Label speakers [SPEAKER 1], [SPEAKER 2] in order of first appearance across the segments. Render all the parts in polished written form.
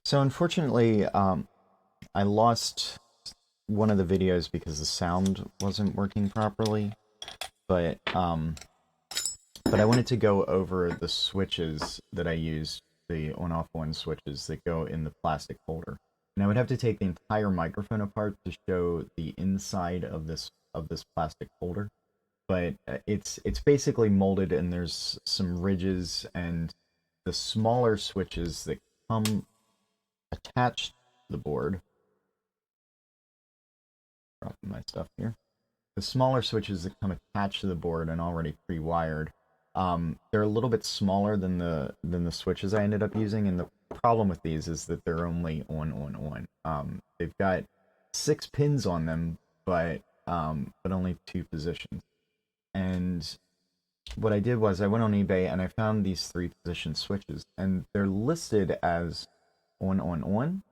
[SPEAKER 1] So unfortunately, I lost one of the videos because the sound wasn't working properly. But I wanted to go over the switches that I used, the on-off one switches that go in the plastic holder. And I would have to take the entire microphone apart to show the inside of this plastic holder. But it's basically molded, and there's some ridges and the smaller switches that come attached to the board. Dropping my stuff here. The smaller switches that come attached to the board and already pre-wired, they're a little bit smaller than the switches I ended up using, and the problem with these is that they're only on. They've got 6 pins on them, but only 2 positions. And what I did was I went on eBay and I found these 3 position switches, and they're listed as on,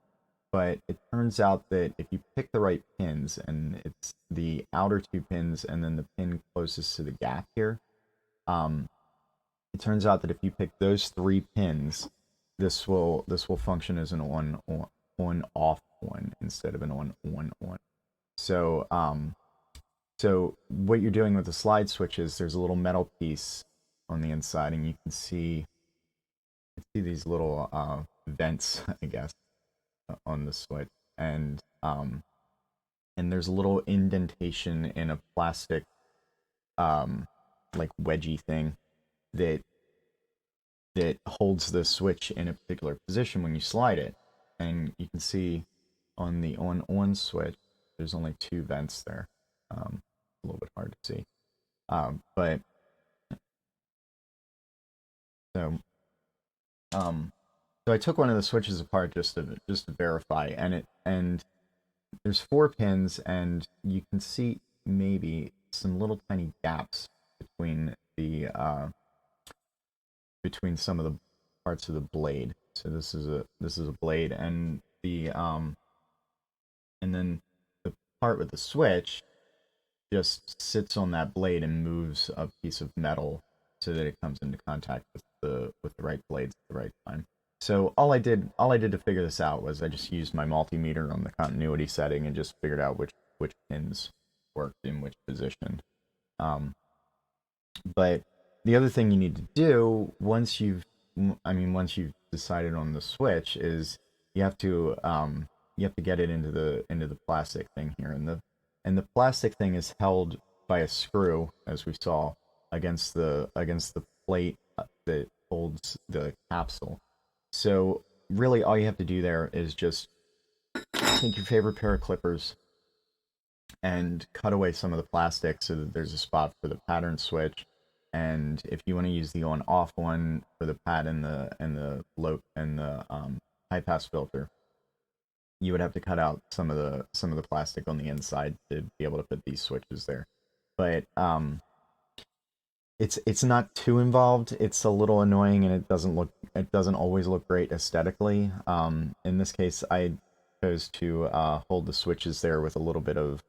[SPEAKER 1] but it turns out that if you pick the right pins, and it's the outer 2 pins and then the pin closest to the gap here, um, it turns out that if you pick those 3 pins, this will function as an on off one instead of an on. So so what you're doing with the slide switch is there's a little metal piece on the inside, and you can see these little vents, I guess, on the switch, and there's a little indentation in a plastic like wedgie thing that holds the switch in a particular position when you slide it. And you can see on the on switch there's only 2 vents there. A little bit hard to see, but so so I took one of the switches apart just to verify, and there's 4 pins, and you can see maybe some little tiny gaps between the between some of the parts of the blade. So this is a blade, and then the part with the switch just sits on that blade and moves a piece of metal so that it comes into contact with the right blades at the right time. So all I did to figure this out was I just used my multimeter on the continuity setting and just figured out which pins worked in which position. Um, but the other thing you need to do once you've decided on the switch is you have to get it into the plastic thing here, and the plastic thing is held by a screw, as we saw, against the plate that holds the capsule. So really, all you have to do there is just take your favorite pair of clippers and cut away some of the plastic so that there's a spot for the pattern switch. And if you want to use the on-off one for the pad and the low and the high pass filter, you would have to cut out some of the plastic on the inside to be able to put these switches there. But it's not too involved. It's a little annoying, and it doesn't always look great aesthetically. In this case, I chose to hold the switches there with a little bit of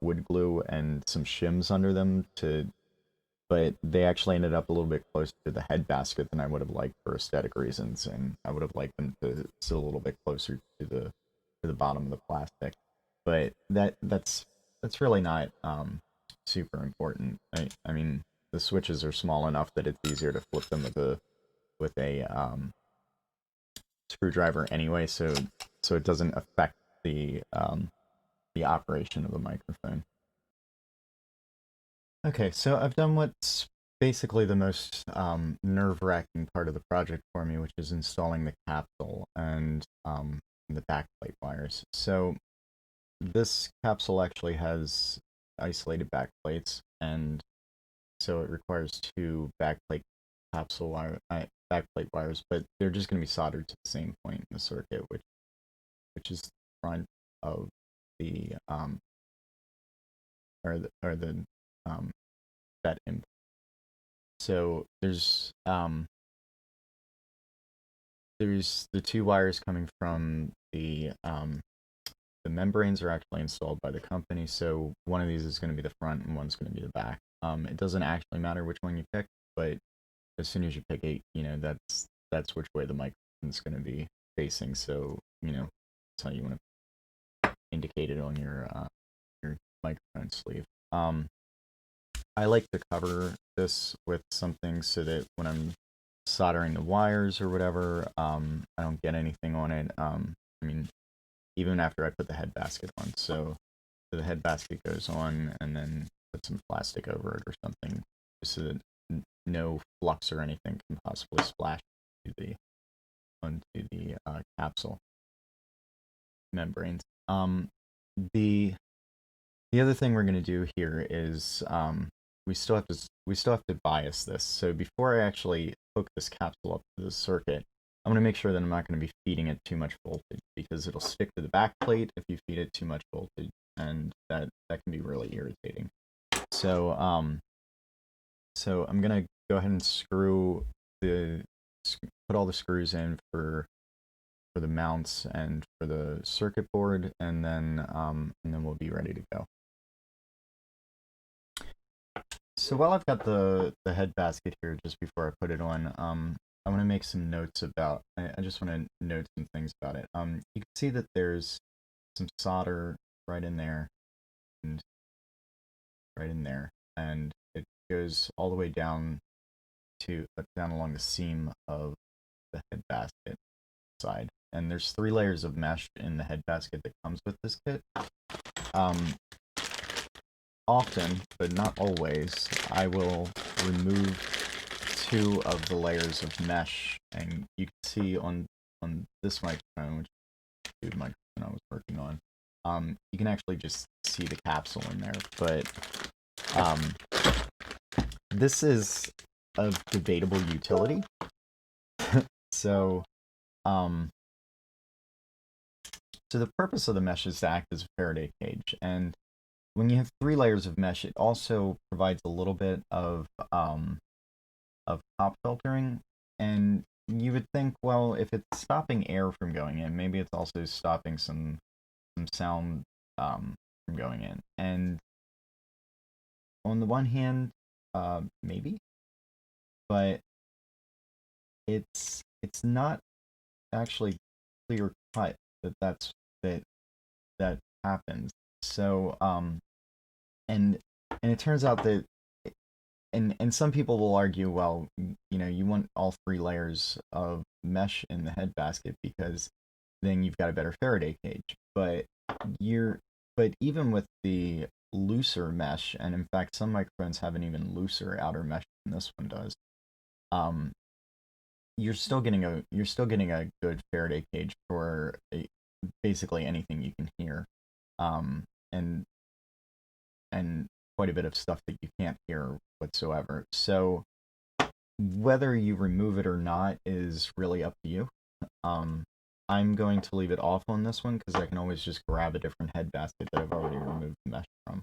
[SPEAKER 1] wood glue and some shims under them to but they actually ended up a little bit closer to the head basket than I would have liked for aesthetic reasons, and I would have liked them to sit a little bit closer to the bottom of the plastic. But that's really not super important. I mean, the switches are small enough that it's easier to flip them with a screwdriver anyway, so it doesn't affect the operation of the microphone. Okay, so I've done what's basically the most nerve-wracking part of the project for me, which is installing the capsule and the backplate wires. So this capsule actually has isolated backplates, and so it requires 2 backplate wires, but they're just going to be soldered to the same point in the circuit, which is the front of the or the um, FET input. So there's the 2 wires coming from the membranes are actually installed by the company. So one of these is going to be the front and one's going to be the back. It doesn't actually matter which one you pick, but as soon as you pick it, that's which way the microphone is going to be facing, so that's how you want to indicate it on your microphone sleeve. I like to cover this with something so that when I'm soldering the wires or whatever, I don't get anything on it. I mean, even after I put the head basket on. So the head basket goes on, and then put some plastic over it or something, just so that no flux or anything can possibly splash onto the capsule membranes. The other thing we're going to do here is we still have to bias this. So before I actually hook this capsule up to the circuit, I'm going to make sure that I'm not going to be feeding it too much voltage, because it'll stick to the back plate if you feed it too much voltage, and that can be really irritating. So I'm going to go ahead and put all the screws in for the mounts and for the circuit board, and then we'll be ready to go. So while I've got the head basket here, just before I put it on, I want to make some notes about. I just want to note some things about it. You can see that there's some solder right in there, and it goes all the way down along the seam of the head basket side. And there's 3 layers of mesh in the head basket that comes with this kit. Often, but not always, I will remove 2 of the layers of mesh, and you can see on this microphone, which is the microphone I was working on, you can actually just see the capsule in there. But this is of debatable utility. So the purpose of the mesh is to act as a Faraday cage, and when you have 3 layers of mesh, it also provides a little bit of pop filtering. And you would think, well, if it's stopping air from going in, maybe it's also stopping some sound from going in. And on the one hand, maybe, but it's not actually clear cut that happens. So and it turns out that, and some people will argue, well, you want all 3 layers of mesh in the head basket, because then you've got a better Faraday cage. But even with the looser mesh, and in fact some microphones have an even looser outer mesh than this one does, you're still getting a good Faraday cage for basically anything you can hear, and quite a bit of stuff that you can't hear whatsoever. So whether you remove it or not is really up to you. I'm going to leave it off on this one, because I can always just grab a different head basket that I've already removed the mesh from.